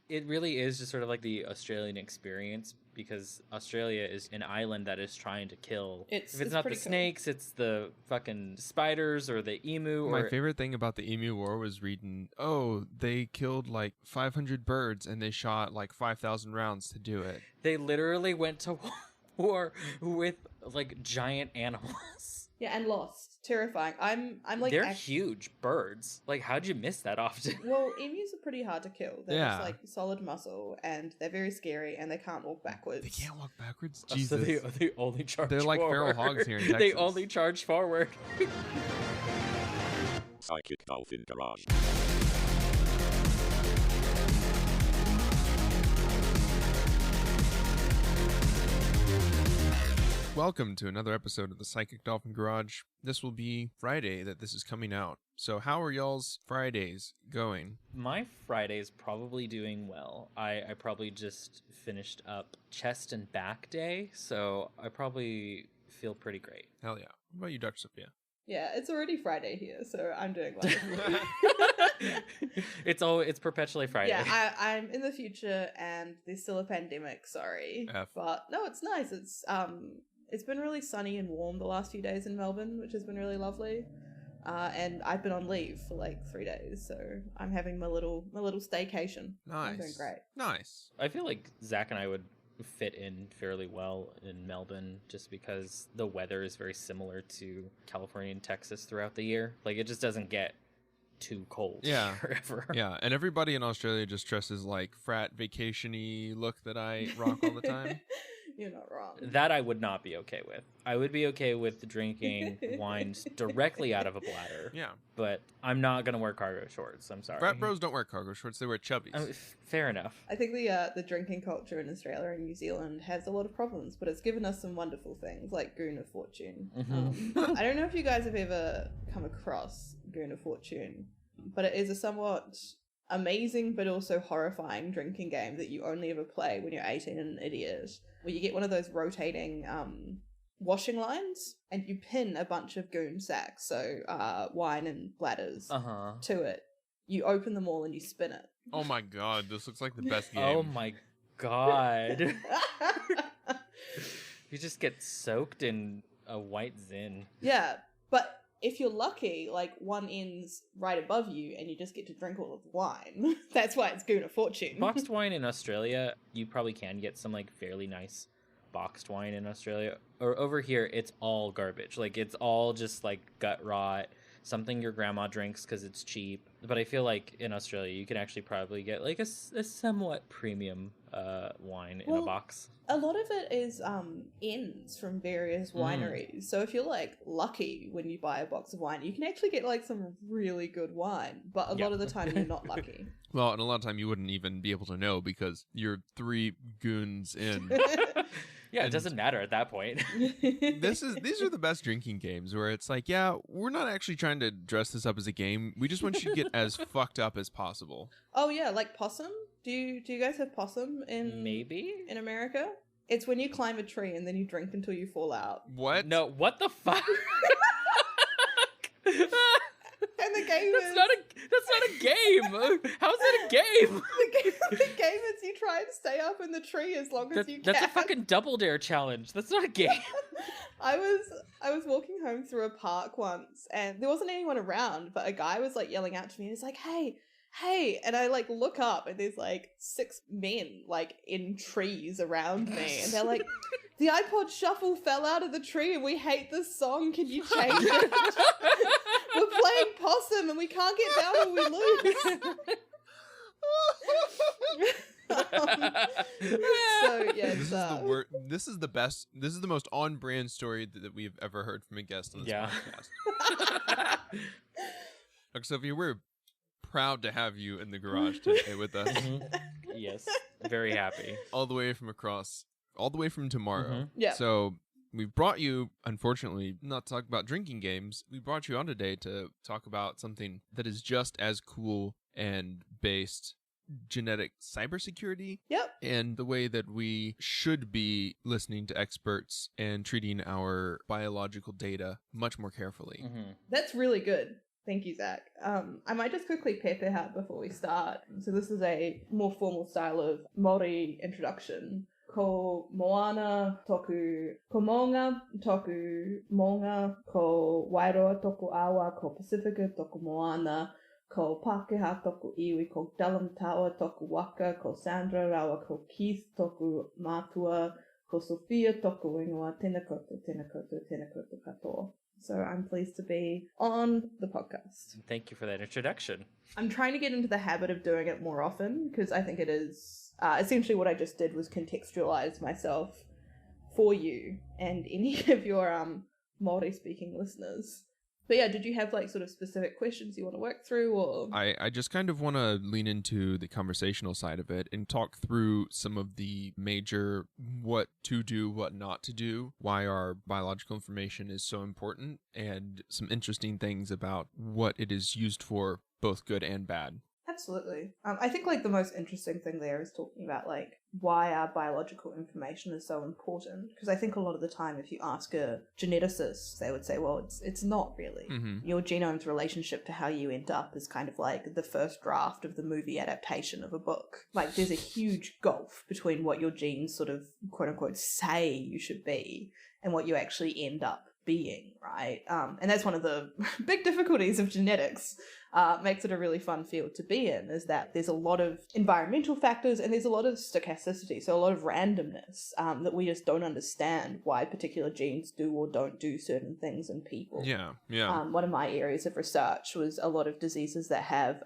It really is just sort of like the Australian experience, because Australia is an island that is trying to kill. If it's not the snakes, it's the fucking spiders or the emu. My favorite thing about the emu war was reading, they killed like 500 birds and they shot like 5,000 rounds to do it. They literally went to war with like giant animals. Yeah, and lost. Terrifying. I'm like... They're huge birds. Like, how'd you miss that often? Well, emus are pretty hard to kill. They're just like solid muscle, and they're very scary, and they can't walk backwards. They can't walk backwards? Jesus. So they only charge They're like forward. feral hogs here in Texas. They only charge forward. Psychic Dolphin Garage. Welcome to another episode of the Psychic Dolphin Garage. This will be Friday that this is coming out. So how are y'all's Fridays going? My Friday's probably doing well. I probably just finished up chest and back day, so I probably feel pretty great. Hell yeah. What about you, Dr. Sophia? Yeah, it's already Friday here, so I'm doing well. It's perpetually Friday. Yeah, I'm in the future, and there's still a pandemic. Sorry, but no, it's nice. It's been really sunny and warm the last few days in Melbourne, which has been really lovely. And I've been on leave for like 3 days, so I'm having my little staycation. Nice. I'm doing great. Nice. I feel like Zach and I would fit in fairly well in Melbourne, just because the weather is very similar to California and Texas throughout the year. Like, it just doesn't get too cold. Yeah. Forever. Yeah, and everybody in Australia just dresses like frat vacation-y look that I rock all the time. You're not wrong. That I would not be okay with. I would be okay with drinking wines directly out of a bladder. Yeah. But I'm not going to wear cargo shorts. I'm sorry. Frat bros don't wear cargo shorts. They wear chubbies. Fair enough. I think the drinking culture in Australia and New Zealand has a lot of problems, but it's given us some wonderful things, like Goon of Fortune. Mm-hmm. I don't know if you guys have ever come across Goon of Fortune, but it is a somewhat amazing but also horrifying drinking game that you only ever play when you're 18 and an idiot, where you get one of those rotating washing lines and you pin a bunch of goon sacks, so wine and bladders, to it. You open them all and you spin it. Oh my god, this looks like the best game. Oh my god. You just get soaked in a white zin. Yeah, but if you're lucky, like, one ends right above you and you just get to drink all of the wine. That's why it's Goon of Fortune. Boxed wine in Australia, you probably can get some like fairly nice boxed wine in Australia. Or over here, it's all garbage. Like, it's all just like gut rot, something your grandma drinks because it's cheap. But I feel like in Australia, you can actually probably get like a somewhat premium wine in a box. A lot of it is ends from various wineries. So if you're like lucky when you buy a box of wine, you can actually get like some really good wine. But a lot of the time you're not lucky. Well, and a lot of time you wouldn't even be able to know because you're 3 goons in. Yeah, it doesn't matter at that point. These are the best drinking games where it's like, yeah, we're not actually trying to dress this up as a game. We just want you to get as fucked up as possible. Oh yeah, like possum? Do you guys have possum in in America? It's when you climb a tree and then you drink until you fall out. What? No, what the fuck? And the game that's not a game. How's it a game? The game is you try and stay up in the tree as long as you can. That's a fucking double dare challenge. That's not a game. I was walking home through a park once and there wasn't anyone around, but a guy was like yelling out to me and he's like, hey, and I like look up and there's like 6 men like in trees around me and they're like, the iPod Shuffle fell out of the tree and we hate this song, can you change it? We're playing possum and we can't get down or we lose. So yeah, this is the best. This is the most on-brand story that we've ever heard from a guest on this podcast. Dr. Sophia, we're proud to have you in the garage today with us. Yes, very happy. All the way from tomorrow. Yeah. So we brought you, unfortunately, not to talk about drinking games. We brought you on today to talk about something that is just as cool and based: genetic cybersecurity. Yep. And the way that we should be listening to experts and treating our biological data much more carefully. That's really good. Thank you, Zach. I might just quickly pepe out before we start. So this is a more formal style of Māori introduction. Ko moana toku ko monga toku monga ko wairoa toku awa ko Pacifica toku moana ko Pākehā toku iwi ko Dallam Tawa toku waka ko Sandra rawa ko Keith toku mātua ko Sophia toku ingoa tēnā koutou, tēnā koutou, tēnā koutou katoa. So I'm pleased to be on the podcast. Thank you for that introduction. I'm trying to get into the habit of doing it more often because I think it is essentially what I just did was contextualize myself for you and any of your Māori speaking listeners. But yeah, did you have like sort of specific questions you want to work through, or? I just kind of want to lean into the conversational side of it and talk through some of the major what to do, what not to do, why our biological information is so important, and some interesting things about what it is used for, both good and bad. Absolutely. I think like the most interesting thing there is talking about like why our biological information is so important. Because I think a lot of the time if you ask a geneticist, they would say, well, it's not really. Mm-hmm. Your genome's relationship to how you end up is kind of like the first draft of the movie adaptation of a book. Like there's a huge gulf between what your genes sort of quote unquote say you should be and what you actually end up being, right? And that's one of the big difficulties of genetics. Makes it a really fun field to be in, is that there's a lot of environmental factors and there's a lot of stochasticity, so a lot of randomness that we just don't understand why particular genes do or don't do certain things in people. Yeah. One of my areas of research was a lot of diseases that have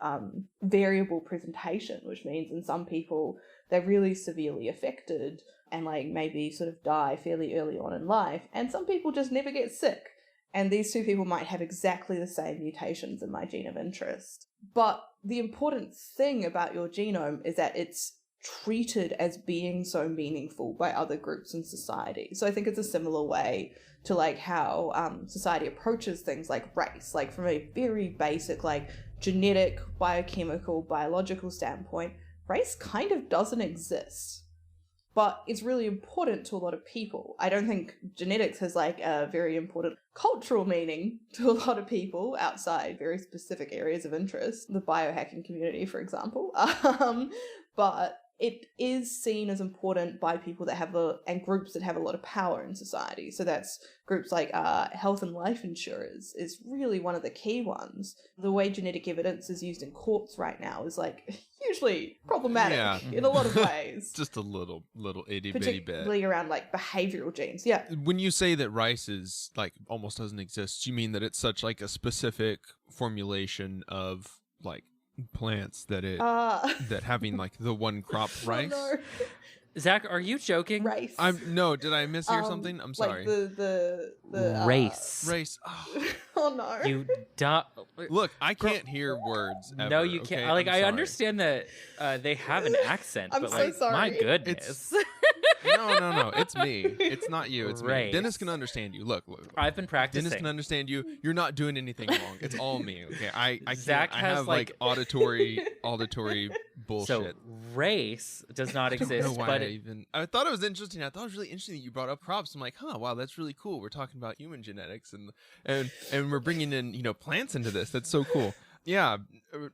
variable presentation, which means in some people they're really severely affected and like maybe sort of die fairly early on in life, and some people just never get sick. And these two people might have exactly the same mutations in my gene of interest. But the important thing about your genome is that it's treated as being so meaningful by other groups in society. So I think it's a similar way to like how society approaches things like race, like from a very basic like genetic, biochemical, biological standpoint, race kind of doesn't exist. But it's really important to a lot of people. I don't think genetics has like a very important cultural meaning to a lot of people outside very specific areas of interest, the biohacking community, for example. But it is seen as important by people that have and groups that have a lot of power in society. So that's groups like health and life insurers is really one of the key ones. The way genetic evidence is used in courts right now is like hugely problematic in a lot of ways. Just a little itty bitty bit. Particularly around like behavioral genes. Yeah. When you say that rice is like almost doesn't exist, you mean that it's such like a specific formulation of like plants that that having like the one crop rice? Oh, no. Zach, are you joking? Rice. Did I mishear something? I'm sorry. Like the race. Race. Oh. Oh no. You don't Look, I can't hear words ever, No, you can't. okay? Like I'm I sorry. understand that they have an accent, I'm but so like sorry. my goodness. No. It's me. It's not you. It's me. Race. Dennis can understand you. Look. I've been practicing. Dennis can understand you. You're not doing anything wrong. It's all me. Okay. I Zach can't, I has, have like- auditory bullshit. So race does not I don't exist, know why but I thought it was interesting. I thought it was really interesting that you brought up crops. I'm like, wow, that's really cool. We're talking about human genetics and we're bringing in, plants into this. That's so cool. Yeah,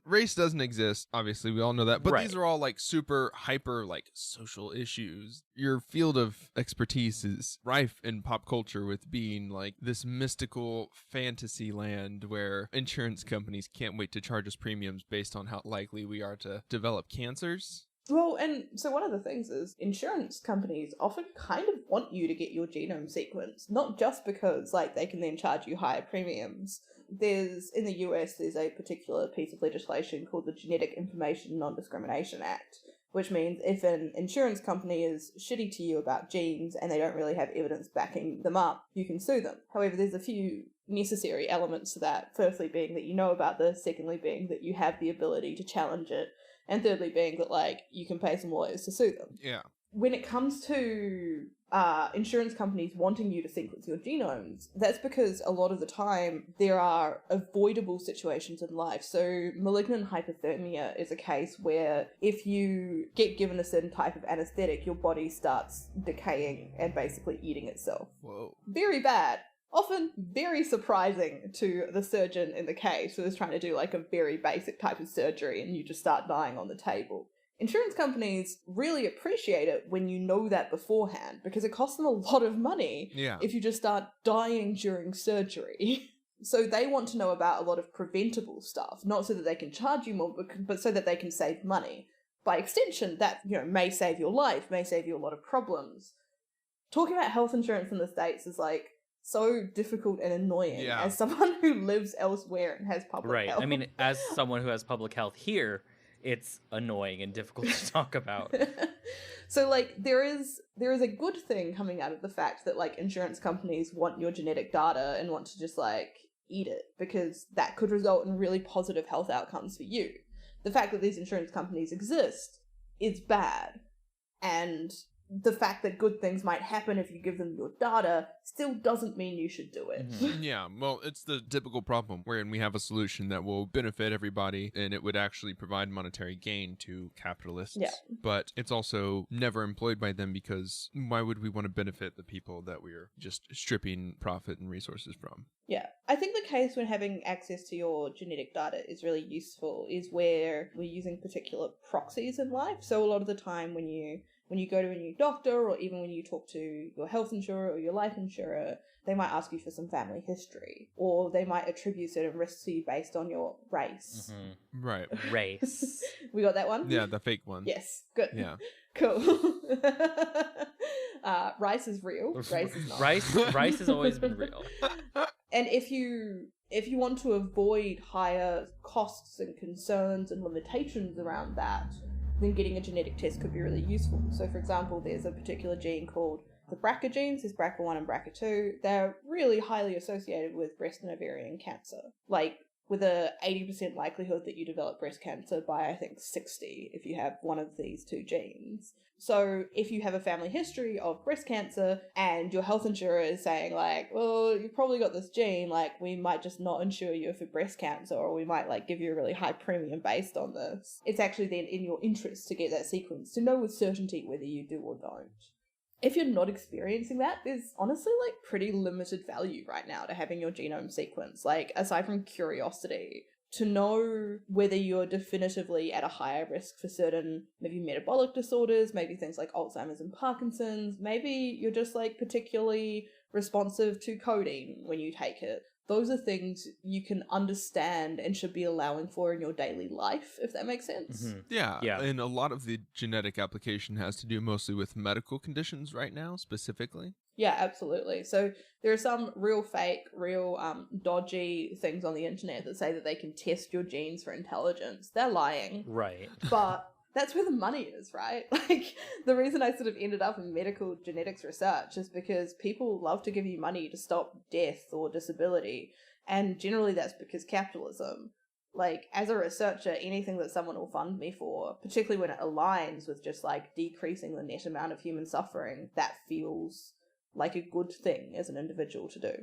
race doesn't exist. Obviously, we all know that. But Right. these are all like super hyper like social issues. Your field of expertise is rife in pop culture with being like this mystical fantasy land where insurance companies can't wait to charge us premiums based on how likely we are to develop cancers. Well, and so one of the things is insurance companies often kind of want you to get your genome sequenced, not just because like they can then charge you higher premiums. In the US, there's a particular piece of legislation called the Genetic Information Non-Discrimination Act, which means if an insurance company is shitty to you about genes and they don't really have evidence backing them up, you can sue them. However, there's a few necessary elements to that. Firstly being that you know about this, secondly being that you have the ability to challenge it, and thirdly being that like you can pay some lawyers to sue them. Yeah. When it comes to insurance companies wanting you to sequence your genomes, that's because a lot of the time there are avoidable situations in life. So malignant hypothermia is a case where if you get given a certain type of anesthetic, your body starts decaying and basically eating itself. Whoa. Very bad. often very surprising to the surgeon in the case who is trying to do like a very basic type of surgery and you just start dying on the table. Insurance companies really appreciate it when you know that beforehand because it costs them a lot of money if you just start dying during surgery. So they want to know about a lot of preventable stuff, not so that they can charge you more, but so that they can save money. By extension, that, you know, may save your life, may save you a lot of problems. Talking about health insurance in the States is like so difficult and annoying as someone who lives elsewhere and has public health. I mean, as someone who has public health here, it's annoying and difficult to talk about. So, like, there is a good thing coming out of the fact that, like, insurance companies want your genetic data and want to just, like, eat it because that could result in really positive health outcomes for you. The fact that these insurance companies exist is bad. And the fact that good things might happen if you give them your data still doesn't mean you should do it. Mm-hmm. Yeah, well, it's the typical problem wherein we have a solution that will benefit everybody and it would actually provide monetary gain to capitalists. Yeah. But it's also never employed by them because why would we want to benefit the people that we're just stripping profit and resources from? Yeah. I think the case when having access to your genetic data is really useful is where we're using particular proxies in life. So a lot of the time when you go to a new doctor or even when you talk to your health insurer or your life insurer, they might ask you for some family history or they might attribute certain risks to you based on your race. Mm-hmm. Right. Race. We got that one? Yeah, the fake one. Yes. Good. Yeah. Cool. Rice is real. Race is not. Rice has always been real. And if you want to avoid higher costs and concerns and limitations around that, then getting a genetic test could be really useful. So, for example, there's a particular gene called the BRCA genes. There's BRCA1 and BRCA2. They're really highly associated with breast and ovarian cancer. Like, with a 80% likelihood that you develop breast cancer by, I think, 60 if you have one of these two genes. So if you have a family history of breast cancer and your health insurer is saying like, well, you've probably got this gene, like we might just not insure you for breast cancer or we might like give you a really high premium based on this. It's actually then in your interest to get that sequence to know with certainty whether you do or don't. If you're not experiencing that, there's honestly like pretty limited value right now to having your genome sequenced. Like aside from curiosity, to know whether you're definitively at a higher risk for certain maybe metabolic disorders, maybe things like Alzheimer's and Parkinson's, maybe you're just like particularly responsive to codeine when you take it. Those are things you can understand and should be allowing for in your daily life, if that makes sense. Mm-hmm. Yeah. And a lot of the genetic application has to do mostly with medical conditions right now, specifically. Yeah, absolutely. So there are some real fake, real dodgy things on the internet that say that they can test your genes for intelligence. They're lying. Right. But that's where the money is, right? Like, the reason I sort of ended up in medical genetics research is because people love to give you money to stop death or disability. And generally that's because capitalism. Like, as a researcher, anything that someone will fund me for, particularly when it aligns with just, like, decreasing the net amount of human suffering, that feels like a good thing as an individual to do.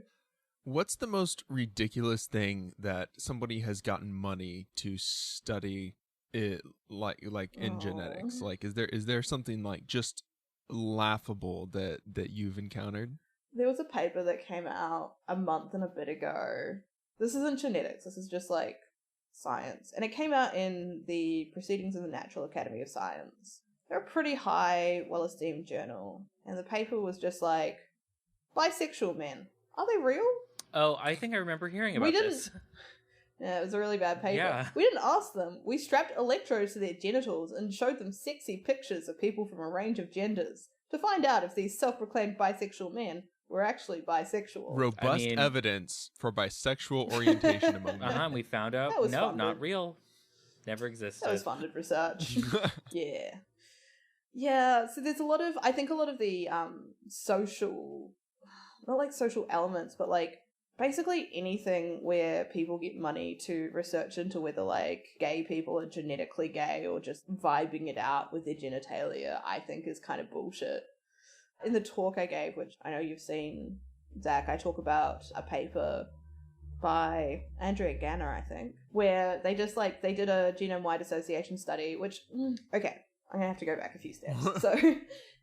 What's the most ridiculous thing that somebody has gotten money to study it like in genetics? Like, is there something like just laughable that you've encountered? There was a paper that came out a month and a bit ago. This isn't genetics, this is just like science. And it came out in the Proceedings of the Natural Academy of Science. They're a pretty high, well-esteemed journal. And the paper was just like, bisexual men, are they real? Oh, I think I remember hearing about this. Yeah, it was a really bad paper. Yeah. We didn't ask them. We strapped electrodes to their genitals and showed them sexy pictures of people from a range of genders to find out if these self-proclaimed bisexual men were actually bisexual. Robust evidence for bisexual orientation among men. We found out, no, funded. Not real. Never existed. That was funded research. Yeah. Yeah, so there's a lot of the social, not like social elements, but like basically anything where people get money to research into whether like gay people are genetically gay or just vibing it out with their genitalia, I think is kind of bullshit. In the talk I gave, which I know you've seen, Zach, I talk about a paper by Andrea Ganner, I think, where they just like, they did a genome-wide association study, which, okay, I'm going to have to go back a few steps. So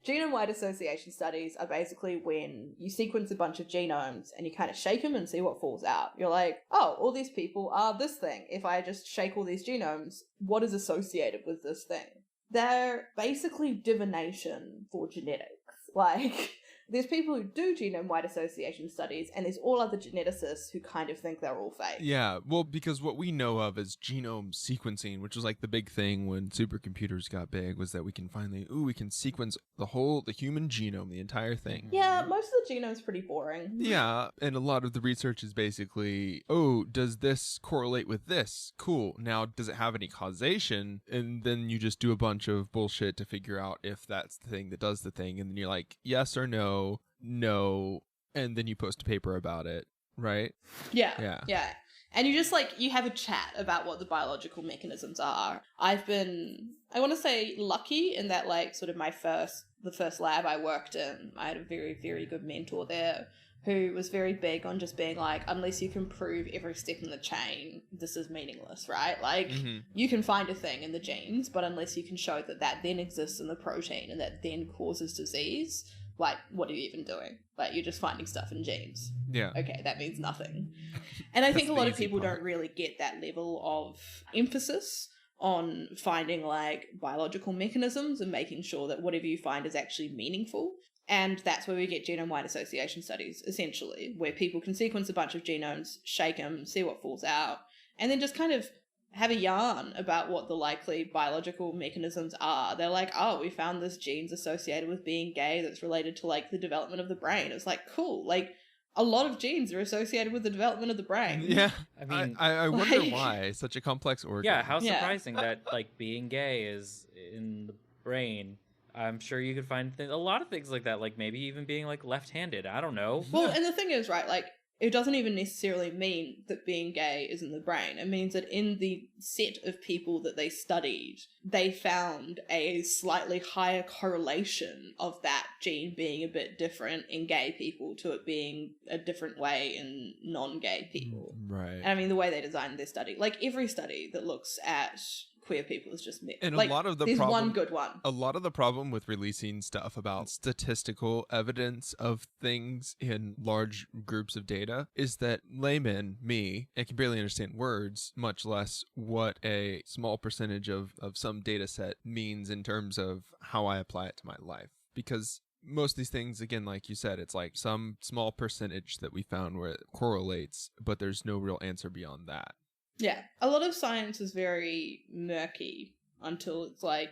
genome-wide association studies are basically when you sequence a bunch of genomes and you kind of shake them and see what falls out. You're like, oh, all these people are this thing. If I just shake all these genomes, what is associated with this thing? They're basically divination for genetics. Like, there's people who do genome-wide association studies, and there's all other geneticists who kind of think they're all fake. Yeah, well, because what we know of is genome sequencing, which was like the big thing when supercomputers got big, was that we can finally, we can sequence the human genome, the entire thing. Yeah, most of the genome's pretty boring. Yeah, and a lot of the research is basically, does this correlate with this? Cool. Now, does it have any causation? And then you just do a bunch of bullshit to figure out if that's the thing that does the thing. And then you're like, yes or no, and then you post a paper about it, right? Yeah. And you just you have a chat about what the biological mechanisms are. I want to say lucky in that sort of the first lab I worked in, I had a very, very good mentor there who was very big on just being like, unless you can prove every step in the chain, this is meaningless, right? You can find a thing in the genes, but unless you can show that then exists in the protein and that then causes disease, what are you even doing? You're just finding stuff in genes. Yeah. Okay, that means nothing. And I think a lot of people don't really get that level of emphasis on finding biological mechanisms and making sure that whatever you find is actually meaningful. And that's where we get genome-wide association studies, essentially, where people can sequence a bunch of genomes, shake them, see what falls out, and then just kind of have a yarn about what the likely biological mechanisms are. They're like, oh, we found this gene's associated with being gay that's related to the development of the brain. It's cool. A lot of genes are associated with the development of the brain. Yeah. I mean, I wonder why such a complex organ. Yeah, how surprising that being gay is in the brain. I'm sure you could find a lot of things like that, maybe even being left-handed. I don't know. Well, and the thing is, right, it doesn't even necessarily mean that being gay is in the brain. It means that in the set of people that they studied, they found a slightly higher correlation of that gene being a bit different in gay people to it being a different way in non-gay people. Right. And I mean, the way they designed their study, every study that looks at queer people is just and a lot of the there's problem, one good one. A lot of the problem with releasing stuff about statistical evidence of things in large groups of data is that laymen, me, I can barely understand words, much less what a small percentage of some data set means in terms of how I apply it to my life. Because most of these things, again, like you said, it's some small percentage that we found where it correlates, but there's no real answer beyond that. Yeah, a lot of science is very murky until it's a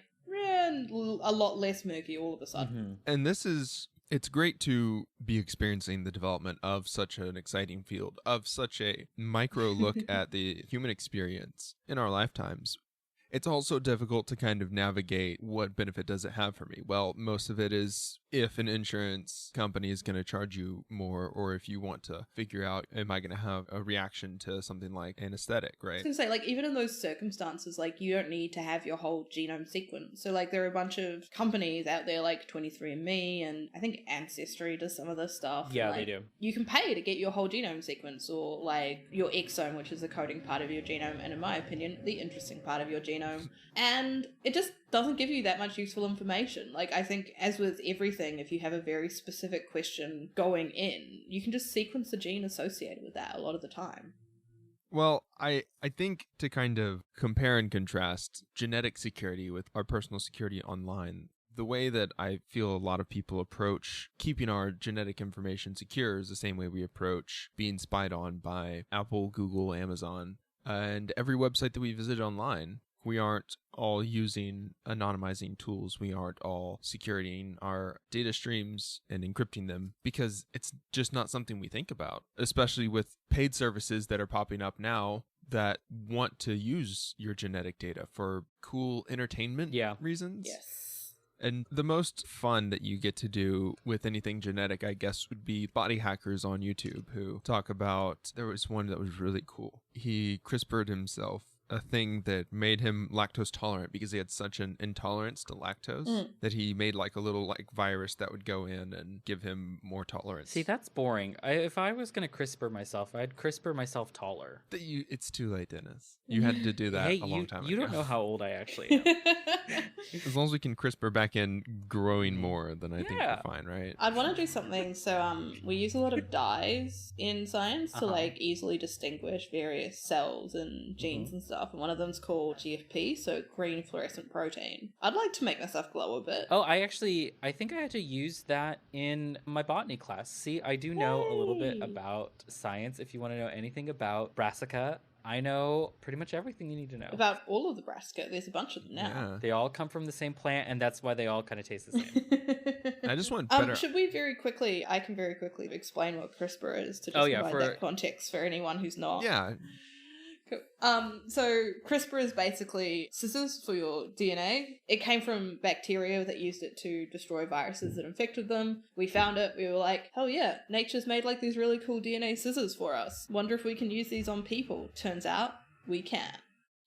lot less murky all of a sudden. And it's great to be experiencing the development of such an exciting field, of such a micro look at the human experience in our lifetimes. It's also difficult to kind of navigate what benefit does it have for me. Well, most of it is if an insurance company is going to charge you more, or if you want to figure out, am I going to have a reaction to something like anesthetic, right? I was going to say, even in those circumstances, you don't need to have your whole genome sequence. So, there are a bunch of companies out there like 23andMe, and I think Ancestry does some of this stuff. Yeah, they do. You can pay to get your whole genome sequence, or your exome, which is the coding part of your genome, and in my opinion, the interesting part of your genome. And it just doesn't give you that much useful information. I think, as with everything, if you have a very specific question going in, you can just sequence the gene associated with that a lot of the time. Well, I think to kind of compare and contrast genetic security with our personal security online, the way that I feel a lot of people approach keeping our genetic information secure is the same way we approach being spied on by Apple, Google, Amazon, and every website that we visit online. We aren't all using anonymizing tools. We aren't all securing our data streams and encrypting them because it's just not something we think about, especially with paid services that are popping up now that want to use your genetic data for cool entertainment reasons. Yes. And the most fun that you get to do with anything genetic, I guess, would be body hackers on YouTube who talk about, there was one that was really cool. He CRISPR'd himself a thing that made him lactose tolerant because he had such an intolerance to lactose that he made like a little like virus that would go in and give him more tolerance. See, that's boring. If I was going to CRISPR myself, I'd CRISPR myself taller. It's too late, Dennis. You had to do that Hey, a long time ago. You don't know how old I actually am. As long as we can CRISPR back in growing more, then I think we're fine, right? I'd want to do something. So we use a lot of dyes in science to like easily distinguish various cells and genes and stuff. And one of them's called GFP, so green fluorescent protein. I'd like to make myself glow a bit. Oh, I think I had to use that in my botany class. See, I do know a little bit about science. If you want to know anything about brassica, I know pretty much everything you need to know. About all of the brassica. There's a bunch of them now. Yeah. They all come from the same plant, and that's why they all kind of taste the same. I just want better. Should we I can very quickly explain what CRISPR is to just provide that context for anyone who's not. Yeah. Cool. So CRISPR is basically scissors for your DNA. It came from bacteria that used it to destroy viruses that infected them. We found it. We were like, hell yeah, nature's made like these really cool DNA scissors for us. Wonder if we can use these on people. Turns out we can.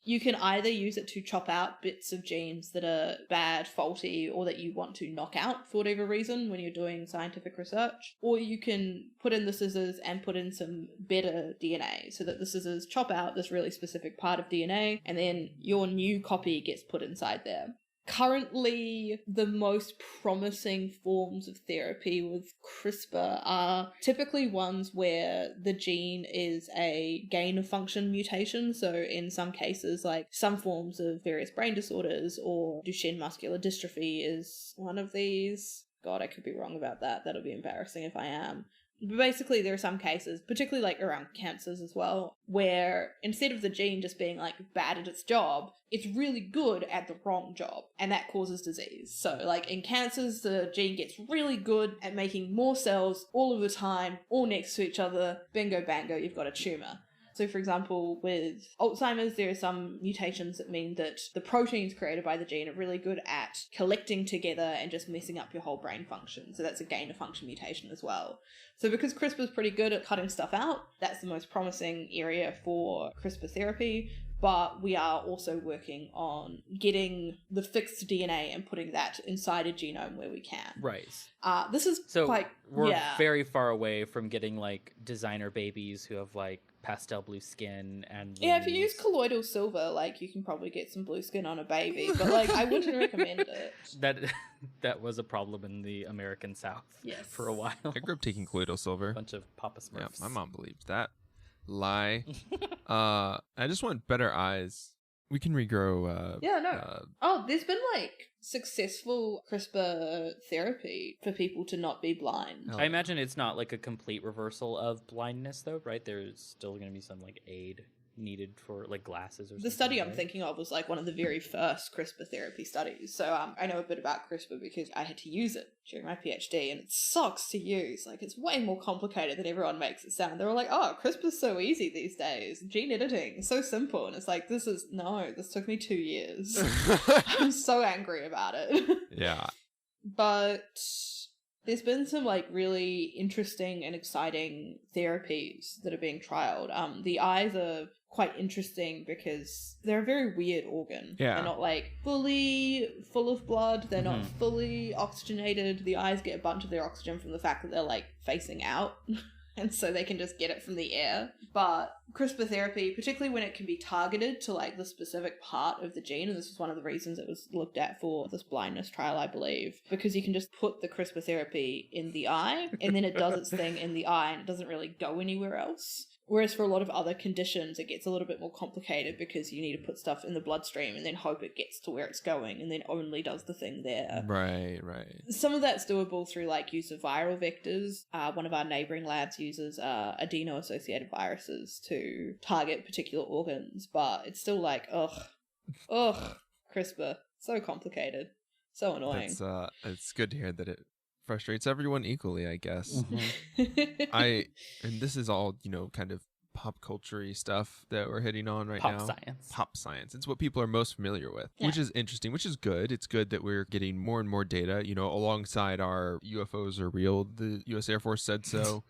You can either use it to chop out bits of genes that are bad, faulty, or that you want to knock out for whatever reason when you're doing scientific research, or you can put in the scissors and put in some better DNA so that the scissors chop out this really specific part of DNA and then your new copy gets put inside there. Currently, the most promising forms of therapy with CRISPR are typically ones where the gene is a gain-of-function mutation. So in some cases, like some forms of various brain disorders or Duchenne muscular dystrophy is one of these. God, I could be wrong about that. That'll be embarrassing if I am. But basically, there are some cases, particularly like around cancers as well, where instead of the gene just being like bad at its job, it's really good at the wrong job, and that causes disease. So like in cancers, the gene gets really good at making more cells all of the time, all next to each other. Bingo bango, you've got a tumor. So for example, with Alzheimer's, there are some mutations that mean that the proteins created by the gene are really good at collecting together and just messing up your whole brain function. So that's a gain-of-function mutation as well. So because CRISPR is pretty good at cutting stuff out, that's the most promising area for CRISPR therapy. But we are also working on getting the fixed DNA and putting that inside a genome where we can. Right. This is we're very far away from getting like designer babies who have like pastel blue skin and if you use colloidal silver, like you can probably get some blue skin on a baby, but like I wouldn't recommend it. That was a problem in the American South for a while. I grew up taking colloidal silver. A bunch of Papa Smurfs. Yeah, my mom believed that lie. I just want better eyes. We can regrow. There's been like successful CRISPR therapy for people to not be blind. I imagine it's not like a complete reversal of blindness, though, right? There's still going to be some like aid needed for like glasses or something. The study I'm thinking of was like one of the very first CRISPR therapy studies. So I know a bit about CRISPR because I had to use it during my PhD, and it sucks to use. Like it's way more complicated than everyone makes it sound. They were like, oh, CRISPR's so easy these days. Gene editing is so simple. And it's like, this took me 2 years. I'm so angry about it. Yeah. But there's been some like really interesting and exciting therapies that are being trialed. The eyes are quite interesting because they're a very weird organ. Yeah. They're not like fully full of blood. They're not fully oxygenated. The eyes get a bunch of their oxygen from the fact that they're like facing out. And so they can just get it from the air. But CRISPR therapy, particularly when it can be targeted to like the specific part of the gene, and this is one of the reasons it was looked at for this blindness trial, I believe, because you can just put the CRISPR therapy in the eye and then it does its thing in the eye and it doesn't really go anywhere else. Whereas for a lot of other conditions, it gets a little bit more complicated because you need to put stuff in the bloodstream and then hope it gets to where it's going and then only does the thing there. Right. Some of that's doable through like use of viral vectors. One of our neighboring labs uses adeno-associated viruses to target particular organs, but it's still like, CRISPR, so complicated, so annoying. It's good to hear that it frustrates everyone equally, I guess. Mm-hmm. And this is all, kind of pop culture-y stuff that we're hitting on right now. Pop science. It's what people are most familiar with, which is interesting, which is good. It's good that we're getting more and more data, alongside our UFOs are real. The U.S. Air Force said so.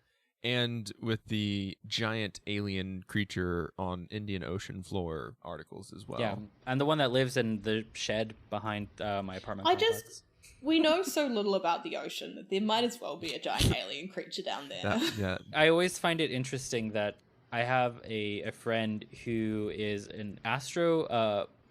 And with the giant alien creature on Indian Ocean floor articles as well. Yeah, and the one that lives in the shed behind my apartment complex. We know so little about the ocean that there might as well be a giant alien creature down there. Yeah. I always find it interesting that I have a friend who is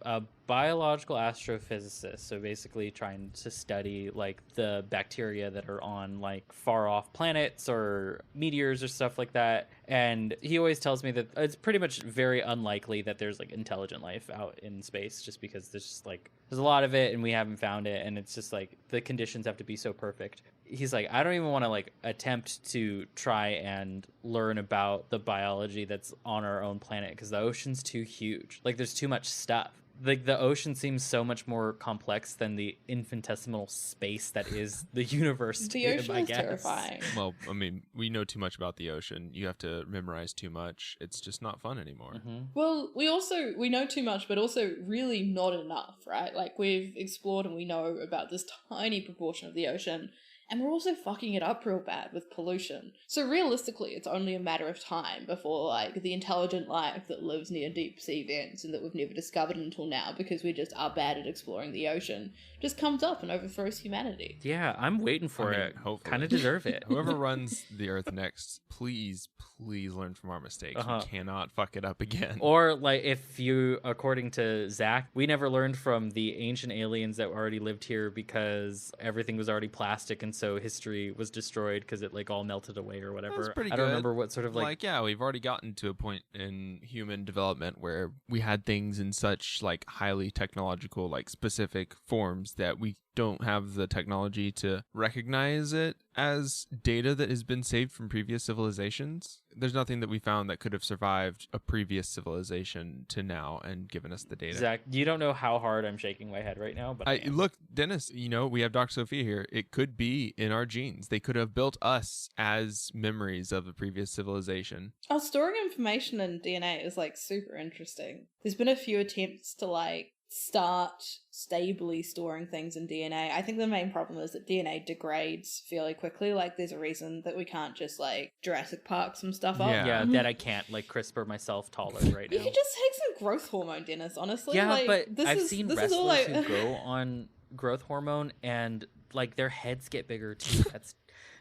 a biological astrophysicist, so basically trying to study like the bacteria that are on like far off planets or meteors or stuff like that. And he always tells me that it's pretty much very unlikely that there's like intelligent life out in space, just because there's a lot of it and we haven't found it, and it's just like the conditions have to be so perfect. He's like, I don't even want to like attempt to try and learn about the biology that's on our own planet because the ocean's too huge. Like there's too much stuff. Like the ocean seems so much more complex than the infinitesimal space that is the universe. The ocean is terrifying. Well, I mean, we know too much about the ocean. You have to memorize too much. It's just not fun anymore. Mm-hmm. Well, we know too much, but also really not enough, right? Like we've explored and we know about this tiny proportion of the ocean. And we're also fucking it up real bad with pollution. So realistically, it's only a matter of time before, like, the intelligent life that lives near deep sea vents and that we've never discovered until now because we just are bad at exploring the ocean just comes up and overthrows humanity. Yeah, I'm waiting for it. Hopefully. Kind of deserve it. Whoever runs the Earth next, please learn from our mistakes. We cannot fuck it up again. Or, like, if you, according to Zach, we never learned from the ancient aliens that already lived here because everything was already plastic and so history was destroyed because it, like, all melted away or whatever. That's pretty I don't remember what sort of, like... yeah, we've already gotten to a point in human development where we had things in such, like, highly technological, like, specific forms that we don't have the technology to recognize it as data that has been saved from previous civilizations. There's nothing that we found that could have survived a previous civilization to now and given us the data. Zach, you don't know how hard I'm shaking my head right now, but look, Dennis, we have Dr. Sophia here. It could be in our genes. They could have built us as memories of a previous civilization. Oh, storing information in DNA is, like, super interesting. There's been a few attempts to, like, start stably storing things in DNA. I think the main problem is that DNA degrades fairly quickly. Like, there's a reason that we can't just, like, Jurassic Park some stuff up. Yeah, that I can't, like, CRISPR myself taller right now. You could just take some growth hormone, Dennis, honestly. Yeah, like, but I've seen wrestlers who go on growth hormone and, like, their heads get bigger, too.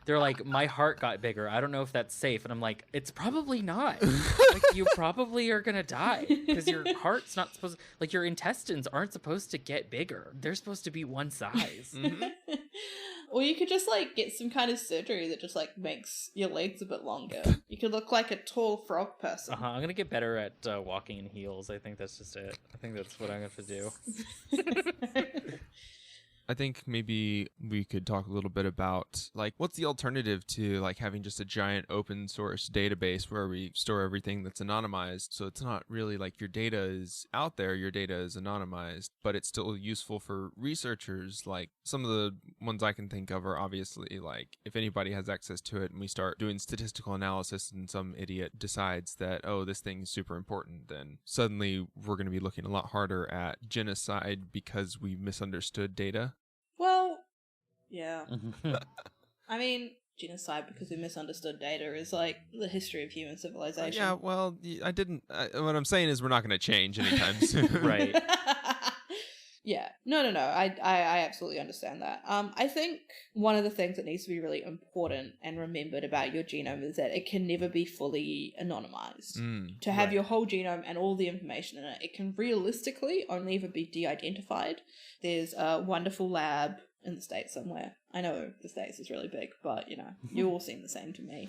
They're like, my heart got bigger. I don't know if that's safe. And I'm like, it's probably not. Like, you probably are going to die because your heart's not supposed to, like, your intestines aren't supposed to get bigger. They're supposed to be one size. Mm-hmm. Or you could just, like, get some kind of surgery that just, like, makes your legs a bit longer. You could look like a tall frog person. I'm going to get better at walking in heels. I think that's just it. I think that's what I'm going to do. I think maybe we could talk a little bit about, like, what's the alternative to, like, having just a giant open source database where we store everything that's anonymized. So it's not really like your data is out there, your data is anonymized, but it's still useful for researchers. Like, some of the ones I can think of are obviously, like, if anybody has access to it and we start doing statistical analysis and some idiot decides that, oh, this thing is super important, then suddenly we're going to be looking a lot harder at genocide because we misunderstood data. Well, yeah. I mean, genocide because we misunderstood data is, like, the history of human civilization. Yeah, well, I didn't... what I'm saying is we're not going to change anytime soon. Right. Yeah. No. I absolutely understand that. I think one of the things that needs to be really important and remembered about your genome is that it can never be fully anonymized. To have your whole genome and all the information in it, it can realistically only ever be de-identified. There's a wonderful lab in the States somewhere. I know the States is really big, but, you know, you all seem the same to me.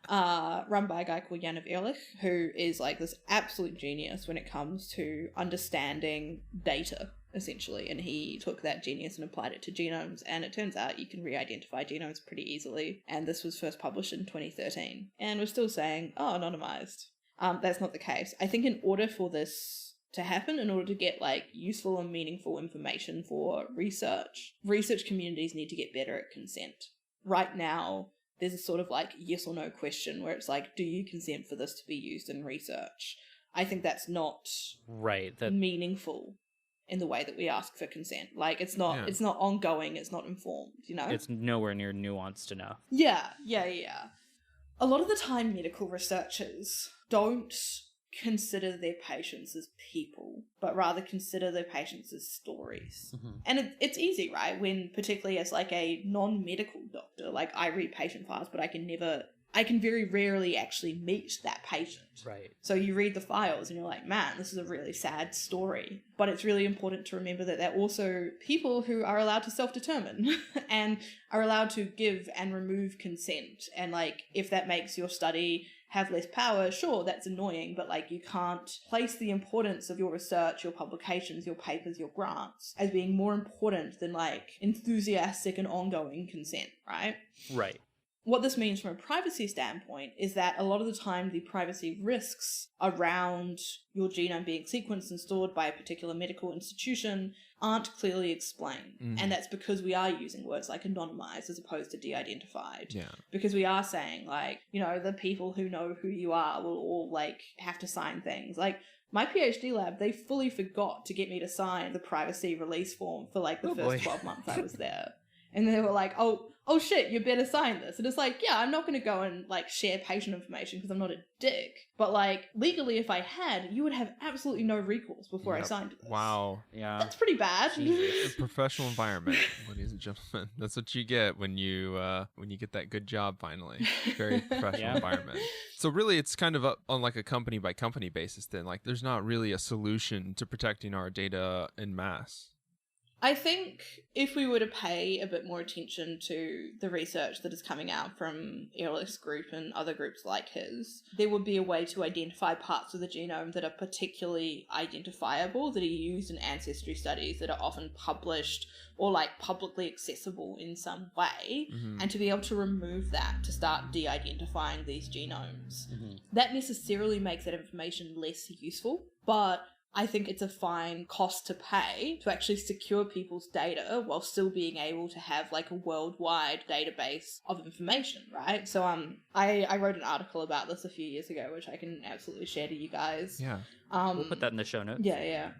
Run by a guy called Jan of Ehrlich, who is, like, this absolute genius when it comes to understanding data, essentially, and he took that genius and applied it to genomes, and it turns out you can re-identify genomes pretty easily, and this was first published in 2013, and we're still saying, oh, anonymized. That's not the case. I think in order for this to happen, in order to get, like, useful and meaningful information for research communities need to get better at consent. Right now, there's a sort of, like, yes or no question where it's like, do you consent for this to be used in research? I think that's not meaningful in the way that we ask for consent. Like, it's not ongoing, it's not informed, you know? It's nowhere near nuanced enough. Yeah. A lot of the time, medical researchers don't consider their patients as people, but rather consider their patients as stories. And it's easy, right? When, particularly as like a non-medical doctor, like I read patient files, but I can very rarely actually meet that patient. Right. So you read the files and you're like, man, this is a really sad story. But it's really important to remember that they're also people who are allowed to self-determine and are allowed to give and remove consent. And like, if that makes your study have less power, sure, that's annoying, but like you can't place the importance of your research, your publications, your papers, your grants as being more important than like enthusiastic and ongoing consent, right? Right. What this means from a privacy standpoint is that a lot of the time the privacy risks around your genome being sequenced and stored by a particular medical institution aren't clearly explained. And that's because we are using words like anonymized as opposed to de-identified. Yeah. Because we are saying like, you know, the people who know who you are will all like have to sign things. Like my PhD lab, they fully forgot to get me to sign the privacy release form for like the first 12 months I was there. And they were like, oh shit, you better sign this. And it's like, yeah, I'm not going to go and like share patient information because I'm not a dick. But like legally, if I had, you would have absolutely no recourse before I signed this. Wow. Yeah. That's pretty bad. A professional environment, ladies and gentlemen. That's what you get when you get that good job finally. Very professional environment. So really, it's kind of up on like a company by company basis then. Like there's not really a solution to protecting our data en masse. I think if we were to pay a bit more attention to the research that is coming out from Ehrlich's group and other groups like his, there would be a way to identify parts of the genome that are particularly identifiable, that are used in ancestry studies, that are often published or like publicly accessible in some way, and to be able to remove that to start de-identifying these genomes. That necessarily makes that information less useful, but I think it's a fine cost to pay to actually secure people's data while still being able to have like a worldwide database of information, right? So I wrote an article about this a few years ago, which I can absolutely share to you guys. Yeah. We'll put that in the show notes. Yeah.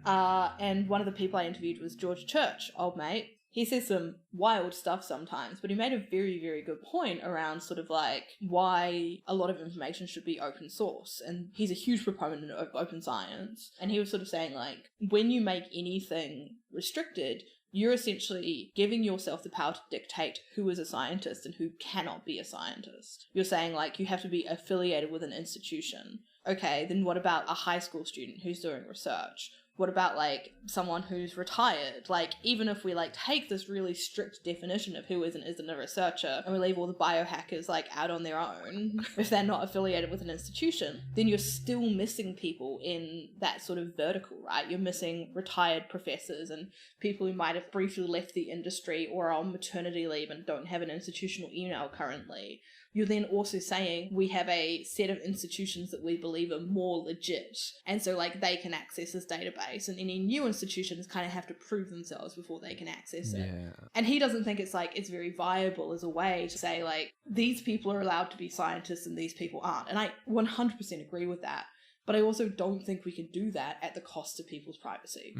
And one of the people I interviewed was George Church, old mate. He says some wild stuff sometimes, but he made a very, very good point around sort of like why a lot of information should be open source. And he's a huge proponent of open science. And he was sort of saying like, when you make anything restricted, you're essentially giving yourself the power to dictate who is a scientist and who cannot be a scientist. You're saying like you have to be affiliated with an institution. Okay, then what about a high school student who's doing research? What about like someone who's retired? Like even if we like take this really strict definition of who is and isn't a researcher and we leave all the biohackers like out on their own, if they're not affiliated with an institution, then you're still missing people in that sort of vertical, right? You're missing retired professors and people who might have briefly left the industry or are on maternity leave and don't have an institutional email currently. You're then also saying we have a set of institutions that we believe are more legit. And so like they can access this database and any new institutions kind of have to prove themselves before they can access it. Yeah. And he doesn't think it's like it's very viable as a way to say like these people are allowed to be scientists and these people aren't. And I 100% agree with that. But I also don't think we can do that at the cost of people's privacy.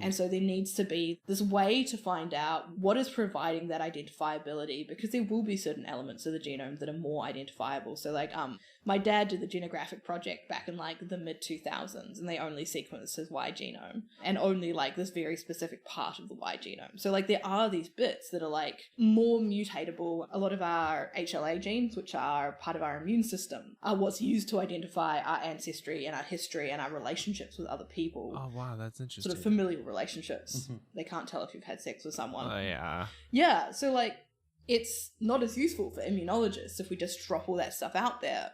And so there needs to be this way to find out what is providing that identifiability, because there will be certain elements of the genome that are more identifiable. So like my dad did the genographic project back in like the mid 2000s and they only sequenced his Y genome and only like this very specific part of the Y genome. So like there are these bits that are like more mutatable. A lot of our HLA genes, which are part of our immune system, are what's used to identify our ancestry and our history and our relationships with other people. Oh wow, that's interesting. Sort of familial relationships. They can't tell if you've had sex with someone. Oh yeah. Yeah, so like it's not as useful for immunologists if we just drop all that stuff out there,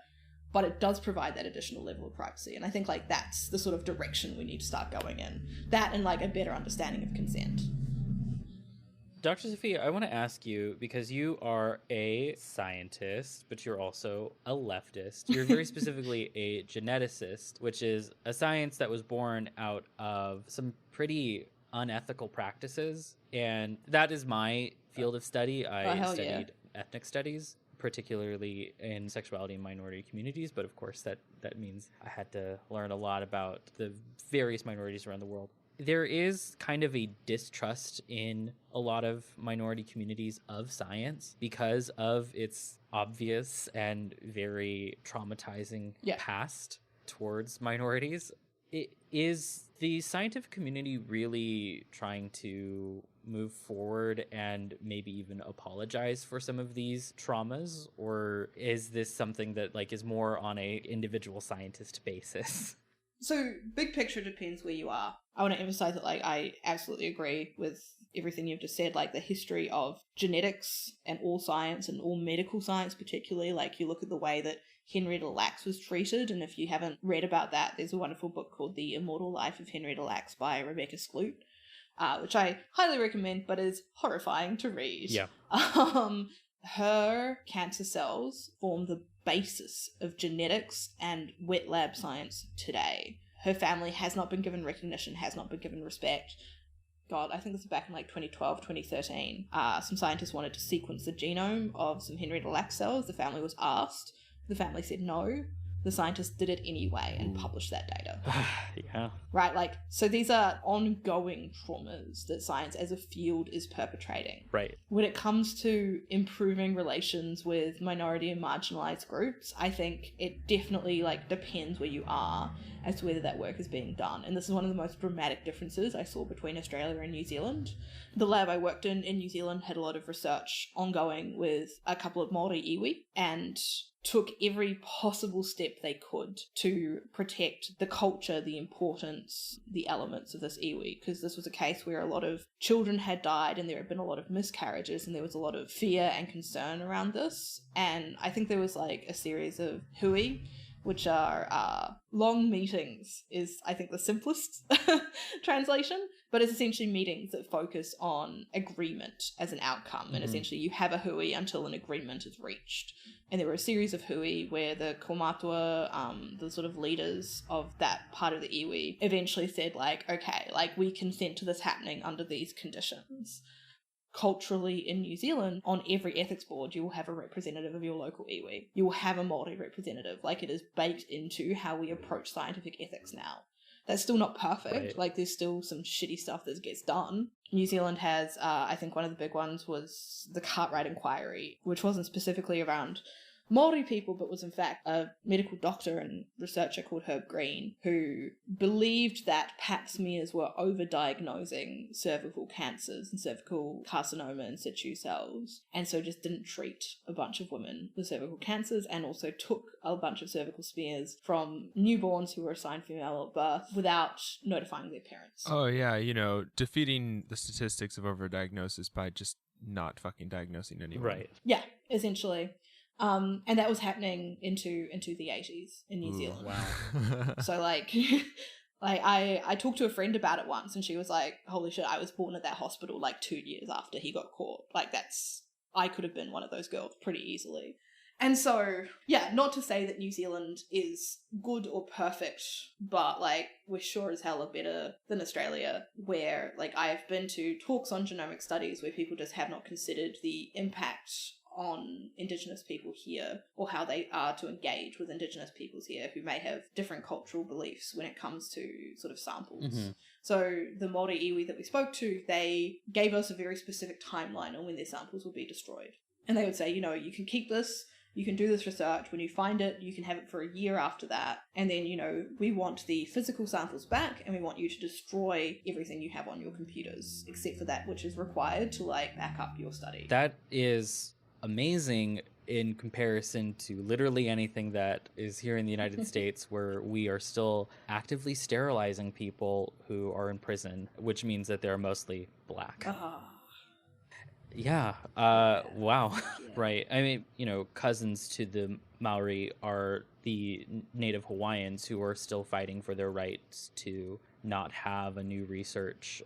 but it does provide that additional level of privacy. And I think like that's the sort of direction we need to start going in. That and like a better understanding of consent. Dr. Sophia, I want to ask you, because you are a scientist, but you're also a leftist. You're very specifically a geneticist, which is a science that was born out of some pretty unethical practices. And that is my field of study. I studied ethnic studies, particularly in sexuality and minority communities. But of course, that means I had to learn a lot about the various minorities around the world. there is kind of a distrust in a lot of minority communities of science because of its obvious and very traumatizing past towards minorities. Is the scientific community really trying to move forward and maybe even apologize for some of these traumas, or is this something that like is more on a individual scientist basis? So big picture depends where you are. I want to emphasize that like I absolutely agree with everything you've just said, like the history of genetics and all science and all medical science particularly. Like you look at the way that Henrietta Lacks was treated, and if you haven't read about that, there's a wonderful book called The Immortal Life of Henrietta Lacks by Rebecca Skloot, which I highly recommend, but is horrifying to read. Yeah. Her cancer cells form the basis of genetics and wet lab science today. Her family has not been given recognition, has not been given respect. God, I think this was back in like 2012, 2013. Some scientists wanted to sequence the genome of some Henrietta Lacks cells. The family was asked. The family said no. The scientists did it anyway and published that data. Yeah. Right, like, so these are ongoing traumas that science as a field is perpetrating. Right. When it comes to improving relations with minority and marginalized groups, I think it definitely, like, depends where you are as to whether that work is being done. And this is one of the most dramatic differences I saw between Australia and New Zealand. The lab I worked in New Zealand had a lot of research ongoing with a couple of Māori iwi and took every possible step they could to protect the culture, the importance, the elements of this iwi, because this was a case where a lot of children had died and there had been a lot of miscarriages and there was a lot of fear and concern around this. And I think there was like a series of hui, which are long meetings is, I think, the simplest translation, but it's essentially meetings that focus on agreement as an outcome. And essentially you have a hui until an agreement is reached. And there were a series of hui where the kaumatua, the sort of leaders of that part of the iwi, eventually said, like, okay, like, we consent to this happening under these conditions. Culturally in New Zealand, on every ethics board, you will have a representative of your local iwi. You will have a Māori representative. Like, it is baked into how we approach scientific ethics now. That's still not perfect. Right. Like, there's still some shitty stuff that gets done. New Zealand has, I think one of the big ones was the Cartwright Inquiry, which wasn't specifically around Māori people, but was in fact a medical doctor and researcher called Herb Green, who believed that pap smears were overdiagnosing cervical cancers and cervical carcinoma in situ cells, and so just didn't treat a bunch of women with cervical cancers, and also took a bunch of cervical smears from newborns who were assigned female at birth without notifying their parents. Oh, yeah, you know, defeating the statistics of overdiagnosis by just not fucking diagnosing anyone. Right. Yeah, essentially. And that was happening into the 80s in New Zealand. Wow. So like I talked to a friend about it once and she was like, holy shit, I was born at that hospital like 2 years after he got caught. Like I could have been one of those girls pretty easily. And so, yeah, not to say that New Zealand is good or perfect, but like we're sure as hell are better than Australia, where like I've been to talks on genomic studies where people just have not considered the impact on Indigenous people here, or how they are to engage with Indigenous peoples here who may have different cultural beliefs when it comes to sort of samples. So the Māori iwi that we spoke to, they gave us a very specific timeline on when their samples will be destroyed. And they would say, you know, you can keep this, you can do this research. When you find it, you can have it for a year after that. And then, you know, we want the physical samples back and we want you to destroy everything you have on your computers, except for that which is required to, like, back up your study. That is amazing in comparison to literally anything that is here in the United States, where we are still actively sterilizing people who are in prison, which means that they're mostly black. Yeah. Wow. Yeah. Right. I mean, you know, cousins to the Maori are the native Hawaiians who are still fighting for their rights to not have a new research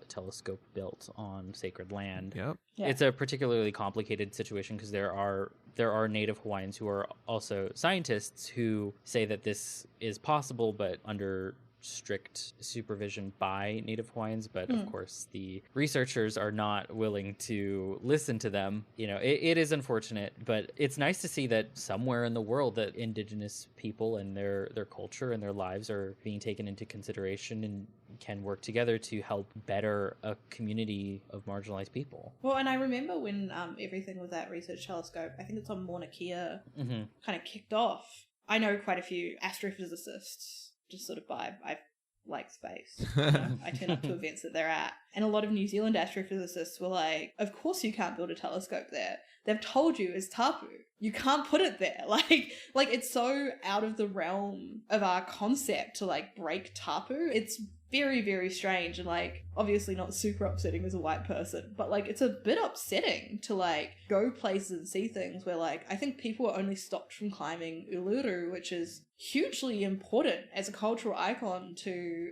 telescope built on sacred land. Yep. Yeah. It's a particularly complicated situation because there are native Hawaiians who are also scientists who say that this is possible, but under strict supervision by Native Hawaiians, but of course the researchers are not willing to listen to them. It is unfortunate, but it's nice to see that somewhere in the world that Indigenous people and their culture and their lives are being taken into consideration and can work together to help better a community of marginalized people. Well, and I remember when everything with that research telescope, I think it's on Mauna Kea, kind of kicked off. I know quite a few astrophysicists just sort of vibe. I like space. I turn up to events that they're at. And a lot of New Zealand astrophysicists were like, of course you can't build a telescope there. They've told you it's tapu. You can't put it there. Like it's so out of the realm of our concept to like break tapu. It's very, very strange and like obviously not super upsetting as a white person, but like it's a bit upsetting to like go places and see things where like I think people are only stopped from climbing Uluru, which is hugely important as a cultural icon to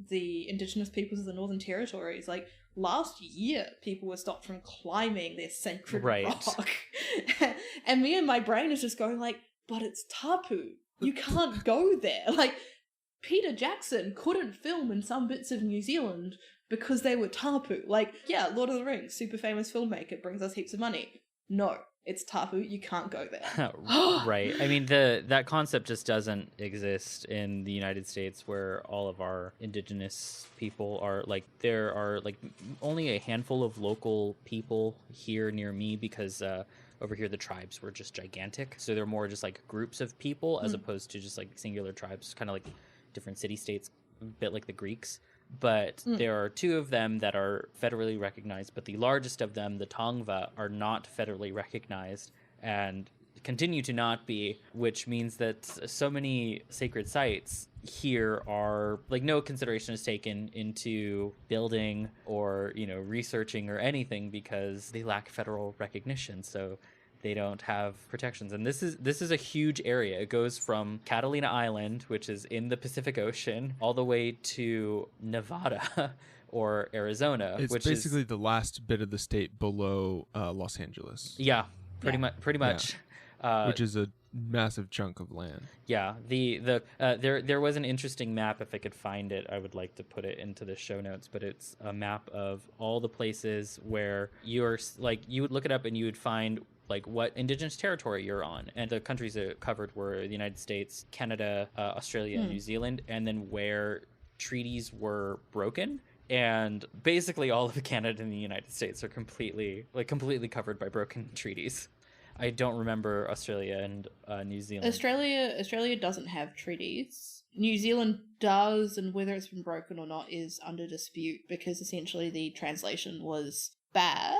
the Indigenous peoples of the Northern Territories. Like last year people were stopped from climbing their sacred rock. And me and my brain is just going like, but it's tapu. You can't go there. Like Peter Jackson couldn't film in some bits of New Zealand because they were tapu. Like, yeah, Lord of the Rings, super famous filmmaker, brings us heaps of money. No, it's tapu. You can't go there. Right. I mean, that concept just doesn't exist in the United States, where all of our Indigenous people are like, there are like only a handful of local people here near me because over here the tribes were just gigantic. So they're more just like groups of people as opposed to just like singular tribes, kind of like different city-states, a bit like the Greeks. But there are two of them that are federally recognized, but the largest of them, the Tongva, are not federally recognized and continue to not be, which means that so many sacred sites here are like no consideration is taken into building or researching or anything because they lack federal recognition. So they don't have protections. And this is a huge area. It goes from Catalina Island, which is in the Pacific Ocean, all the way to Nevada or Arizona. It's which basically is the last bit of the state below Los Angeles. Yeah, pretty much. Which is a massive chunk of land. Yeah, there was an interesting map. If I could find it, I would like to put it into the show notes. But it's a map of all the places where you would look it up and you would find like what Indigenous territory you're on. And the countries that covered were the United States, Canada, Australia, and New Zealand, and then where treaties were broken. And basically all of Canada and the United States are completely covered by broken treaties. I don't remember Australia and New Zealand. Australia doesn't have treaties. New Zealand does, and whether it's been broken or not is under dispute because essentially the translation was bad.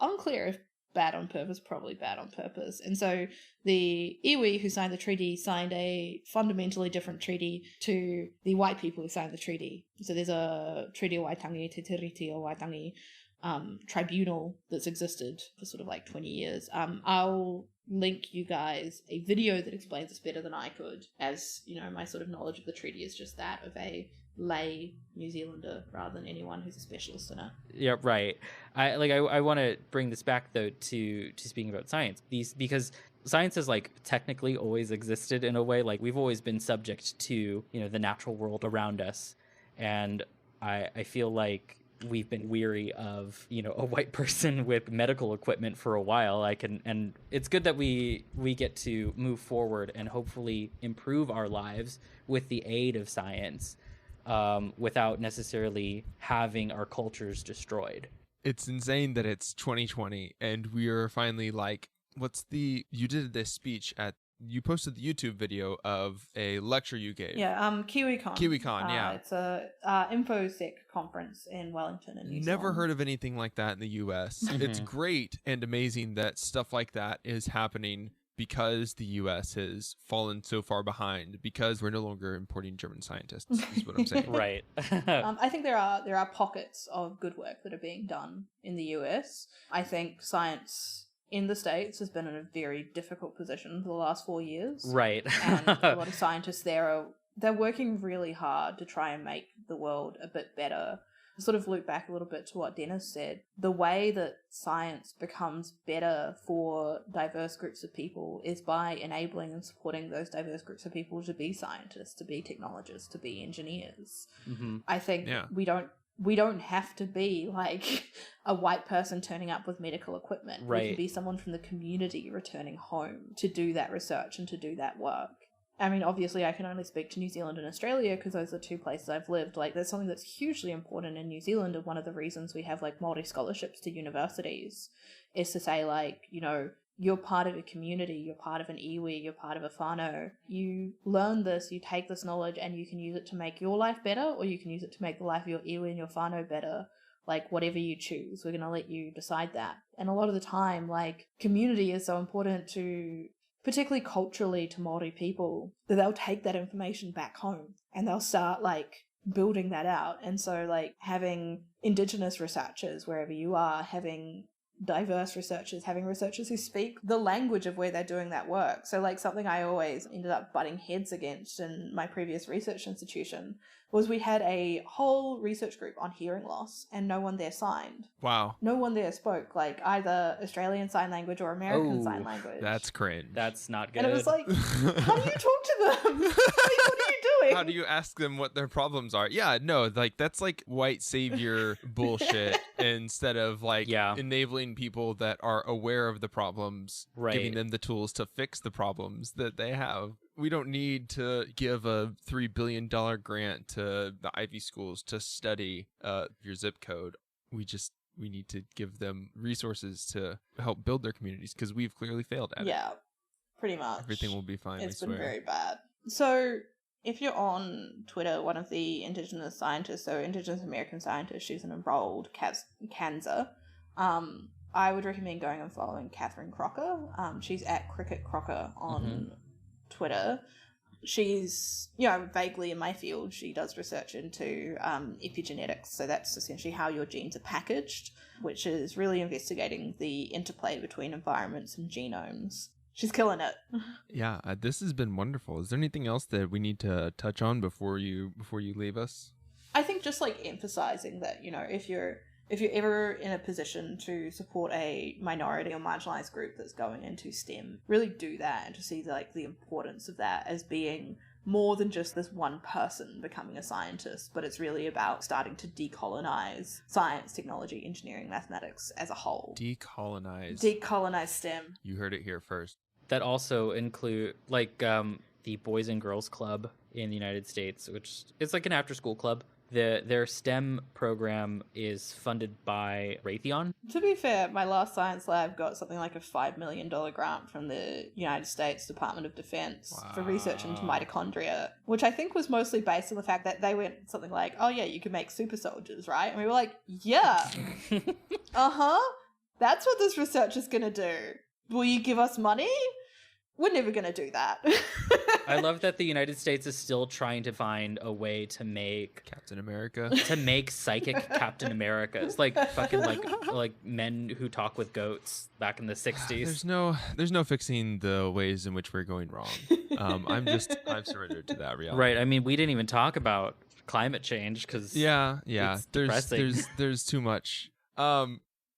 Unclear if bad on purpose, probably bad on purpose. And so the iwi who signed the treaty signed a fundamentally different treaty to the white people who signed the treaty. So there's a Treaty o Waitangi, Te Tiriti o Waitangi tribunal that's existed for sort of like 20 years. I'll link you guys a video that explains this better than I could, as my sort of knowledge of the treaty is just that of a lay New Zealander rather than anyone who's a specialist in it. Yeah, right. I want to bring this back though to speaking about science. Because science has like technically always existed in a way. Like we've always been subject to the natural world around us, and I feel like we've been weary of a white person with medical equipment for a while. And it's good that we get to move forward and hopefully improve our lives with the aid of science, without necessarily having our cultures destroyed. It's insane that it's 2020 and we are finally like, you did this speech you posted the YouTube video of a lecture you gave. Yeah, KiwiCon. KiwiCon, yeah. It's a InfoSec conference in Wellington in New Zealand. Never heard of anything like that in the US. It's great and amazing that stuff like that is happening because the US has fallen so far behind, because we're no longer importing German scientists, is what I'm saying. Right. I think there are pockets of good work that are being done in the US. I think science in the States has been in a very difficult position for the last 4 years. Right. And a lot of scientists there they're working really hard to try and make the world a bit better. Sort of loop back a little bit to what Denis said. The way that science becomes better for diverse groups of people is by enabling and supporting those diverse groups of people to be scientists, to be technologists, to be engineers. Mm-hmm. I think we don't have to be like a white person turning up with medical equipment. Right. We can be someone from the community returning home to do that research and to do that work. I mean, obviously, I can only speak to New Zealand and Australia because those are the two places I've lived. Like, there's something that's hugely important in New Zealand, and one of the reasons we have, like, Māori scholarships to universities is to say, like, you know, you're part of a community, you're part of an iwi, you're part of a whānau. You learn this, you take this knowledge, and you can use it to make your life better, or you can use it to make the life of your iwi and your whānau better. Like, whatever you choose, we're going to let you decide that. And a lot of the time, like, community is so important to... particularly culturally to Māori people, that they'll take that information back home and they'll start like building that out. And so like having Indigenous researchers wherever you are, having diverse researchers, having researchers who speak the language of where they're doing that work. So like something I always ended up butting heads against in my previous research institution was we had a whole research group on hearing loss and no one there signed. Wow. No one there spoke like either Australian Sign Language or American Sign Language. That's cringe. That's not good. And it was like, how do you talk to them? Like, what are you doing? How do you ask them what their problems are? Yeah, no, like that's like white savior bullshit instead of like enabling people that are aware of the problems, giving them the tools to fix the problems that they have. We don't need to give a $3 billion grant to the Ivy schools to study your zip code. We need to give them resources to help build their communities because we've clearly failed at it. Yeah, pretty much. Everything will be fine, It's I been swear. very bad. So if you're on Twitter, one of the Indigenous scientists, so Indigenous American scientist, she's an enrolled Kanza. I would recommend going and following Catherine Crocker. She's at Cricket Crocker on Twitter. She's, you know, vaguely in my field. She does research into epigenetics, so that's essentially how your genes are packaged, which is really investigating the interplay between environments and genomes. She's killing it. Yeah, this has been wonderful. Is there anything else that we need to touch on before you leave us? I think just like emphasizing that, you know, if you're ever in a position to support a minority or marginalized group that's going into STEM, really do that and to see like the importance of that as being more than just this one person becoming a scientist, but it's really about starting to decolonize science, technology, engineering, mathematics as a whole. Decolonize STEM. You heard it here first. That also include like the Boys and Girls Club in the United States, which is like an after-school club. Their STEM program is funded by Raytheon. To be fair, my last science lab got something like a $5 million grant from the United States Department of Defense for research into mitochondria, which I think was mostly based on the fact that they went something like, oh yeah, you can make super soldiers, right? And we were like, yeah, that's what this research is going to do. Will you give us money? We're never going to do that. I love that the United States is still trying to find a way to make Captain America. To make psychic Captain Americas, like fucking like men who talk with goats back in the 60s. There's no fixing the ways in which we're going wrong. I've surrendered to that reality. Right. I mean, we didn't even talk about climate change because there's too much.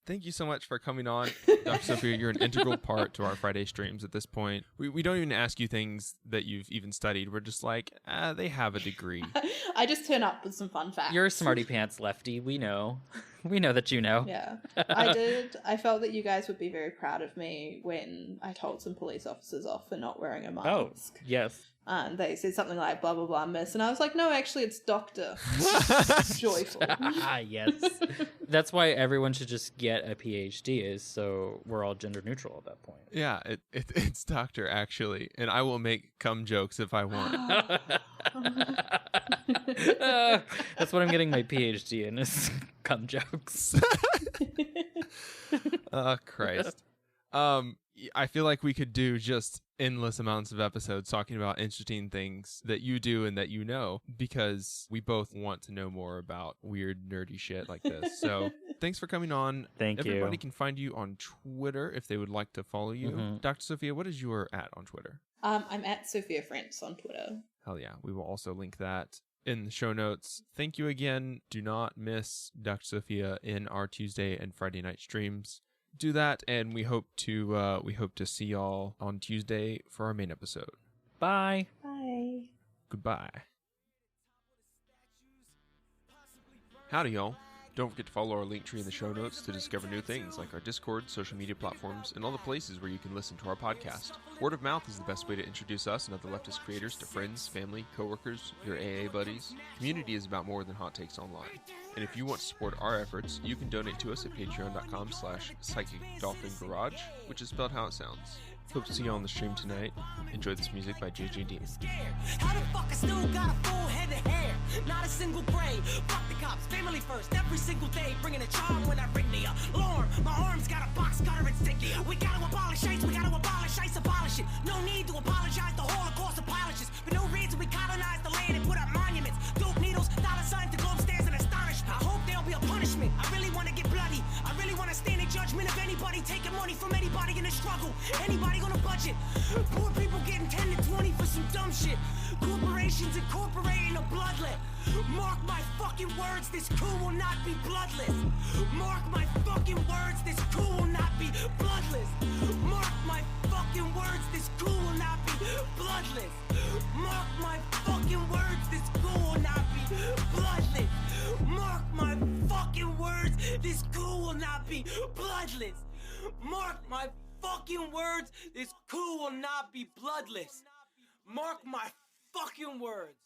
Thank you so much for coming on, Dr. Sophia. You're an integral part to our Friday streams at this point. We don't even ask you things that you've even studied. We're just like, they have a degree. I just turn up with some fun facts. You're a smarty pants lefty. We know. We know that you know. Yeah, I did. I felt that you guys would be very proud of me when I told some police officers off for not wearing a mask. Oh, yes. And they said something like, blah, blah, blah, miss. And I was like, no, actually, it's doctor. Joyful. Yes. That's why everyone should just get a PhD, is so we're all gender neutral at that point. Yeah, it's doctor, actually. And I will make cum jokes if I want. That's what I'm getting my PhD in, is cum jokes. Oh, Christ. I feel like we could do just endless amounts of episodes talking about interesting things that you do and that you know, because we both want to know more about weird, nerdy shit like this. So thanks for coming on. Thank you. Everybody can find you on Twitter if they would like to follow you. Mm-hmm. Dr. Sophia, what is your @ on Twitter? I'm at Sophia Frentz on Twitter. Hell yeah. We will also link that in the show notes. Thank you again. Do not miss Dr. Sophia in our Tuesday and Friday night streams. Do that, and we hope to see y'all on Tuesday for our main episode. Bye. Bye. Goodbye. Howdy, y'all. Don't forget to follow our link tree in the show notes to discover new things like our Discord, social media platforms, and all the places where you can listen to our podcast. Word of mouth is the best way to introduce us and other leftist creators to friends, family, coworkers, your AA buddies. Community is about more than hot takes online. And if you want to support our efforts, you can donate to us at patreon.com/psychicdolphingarage, which is spelled how it sounds. Hope to see you on the stream tonight. Enjoy this music by JJ Denis. How the fuck I still got a full head of hair? Not a single gray. Fuck the cops, family first, every single day. Bringing a charm when I ring the alarm. My arms got a box cutter insignia. We gotta abolish ICE, we gotta abolish ICE, abolish it. No need to apologize, the Holocaust abolishes. For no reason we colonize the land and put up monuments. Dope needles, dollar signs, the globe stands in astonishment. I hope there'll be a punishment. I really wanna get bloody. I really wanna stand in judgment of anybody taking money from anybody in the struggle. Anybody on a budget. Poor people getting 10 to 20 for some dumb shit. Corporations incorporating a bloodlet. Mark my fucking words, this coup will not be bloodless. Mark my fucking words, this coup will not be bloodless. Mark my fucking words, this coup will not be bloodless. Mark my fucking words, this coup will not be bloodless. Mark my fucking words, this coup will not be bloodless. Mark my fucking words, this coup will not be bloodless. Mark my fucking words.